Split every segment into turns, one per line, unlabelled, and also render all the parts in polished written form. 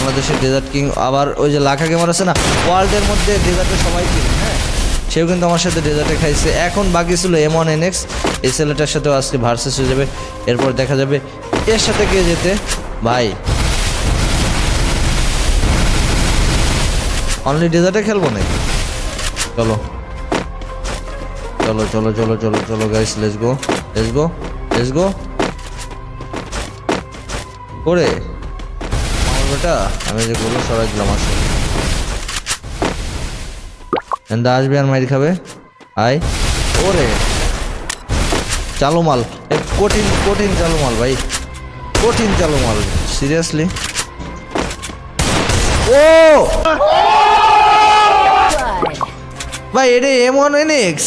বাংলাদেশের dessert king. আবার ওই যে লাখা গেমার আছে না, ওয়ার্ল্ডের মধ্যে ডেজার্টে সবাই কিনে, হ্যাঁ, সেও কিন্তু আমার সাথে ডেজার্টে খাইছে। এখন বাকি ছিল M1NX, এই ছেলেটার সাথেও আজকে ভার্সেস হয়ে যাবে। এরপর দেখা যাবে এর সাথে কে যেতে। ভাই অনলি ডেজার্টে খেলবো নাকি? চলো চলো চলো চলো চলো চলো guys, let's go let's go let's go. করে আমার বেটা আমি যে বললো সরাই দিলাম, আসলে এন্দা আসবে আর মাইর খাবে। আয় ওরে চালু মাল, কঠিন কঠিন চালু মাল ভাই, কঠিন চালু মাল, সিরিয়াসলি। ও ভাই এটা M1NX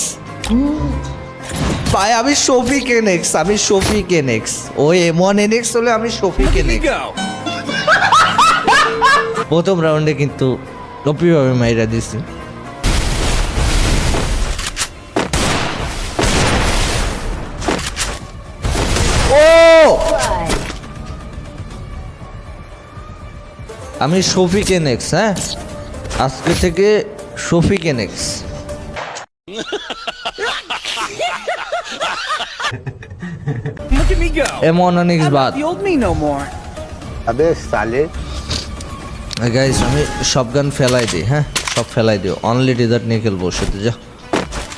ভাই, আমি শফিক এনএক্স, আমি শফিক এনএক্স। ওই M1NX হলে আমি শফিক এনএক্স। প্রথম রাউন্ডে কিন্তু টপিভাবে মাইরা দিছি। ও আমি শফিক এনএক্স, হ্যাঁ আজকে থেকে Shafiq NX.
Look at me go.
M1NX বাদ।
The old me no more.
अबे साले
গাইস আমি সব গান ফেলাই দিই, হ্যাঁ সব ফেলাই দিও, অনলি ডেজার্ট নিয়ে খেলবো সাথে। যা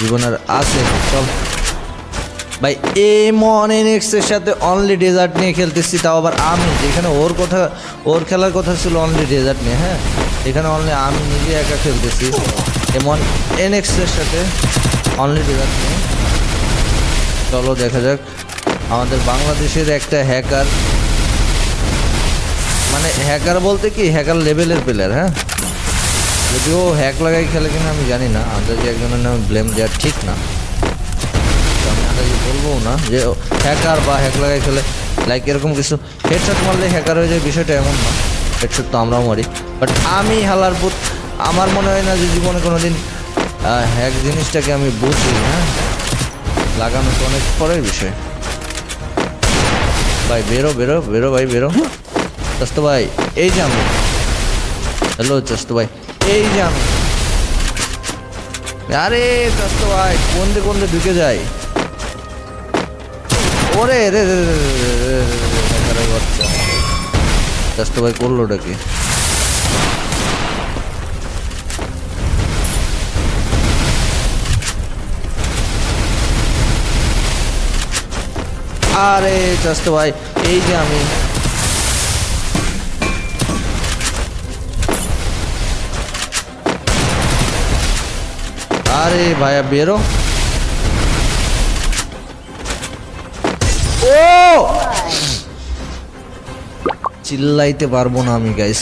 জীবনের আছে চল ভাই, M1NX এর সাথে অনলি ডেজার্ট নিয়ে খেলতেছি, তাও আবার আমি, যেখানে ওর খেলার কথা ছিল অনলি ডেজার্ট নিয়ে, হ্যাঁ এখানে অনলি আমি নিজে একা খেলতেছি M1NX এর সাথে অনলি ডেজার্ট নিয়ে। চলো দেখা যাক আমাদের বাংলাদেশের একটা হ্যাকার, মানে হ্যাকার বলতে কি হ্যাকার লেভেলের প্লেয়ার, হ্যাঁ যদিও হ্যাক লাগাই খেলে কিনা আমি জানি না, আন্দাজে একজনের নামে ব্লেম দেওয়া ঠিক না, আমি আন্দাজে বলবো না যে হ্যাকার বা হ্যাক লাগাই খেলে। লাইক এরকম কিছু হেডশট মারলে হ্যাকার হয়ে যায়, বিষয়টা এমন না, হেডশট তো আমরাও মারি, বাট আমি হালার পুত, আমার মনে হয় না যে জীবনে কোনো দিন হ্যাক জিনিসটাকে আমি বুঝি, হ্যাঁ লাগানো তো অনেক পরের বিষয়। ভাই বেরো বেরো বেরো ভাই বেরো। চাস্ত ভাই এই যে আমি, হ্যালো চাস্ত ভাই এই যে আমি, আরে চাস্ত ভাই কোন দিয়ে ঢুকে যায়, ওরে রে রে বাচ্চা। চাস্ত ভাই করলো ওটাকে, আরে চাস্ত ভাই এই যে আমি, আরে ভাইয়া বেরো। ও চিল্লাইতে পারবো না আমি গাইস,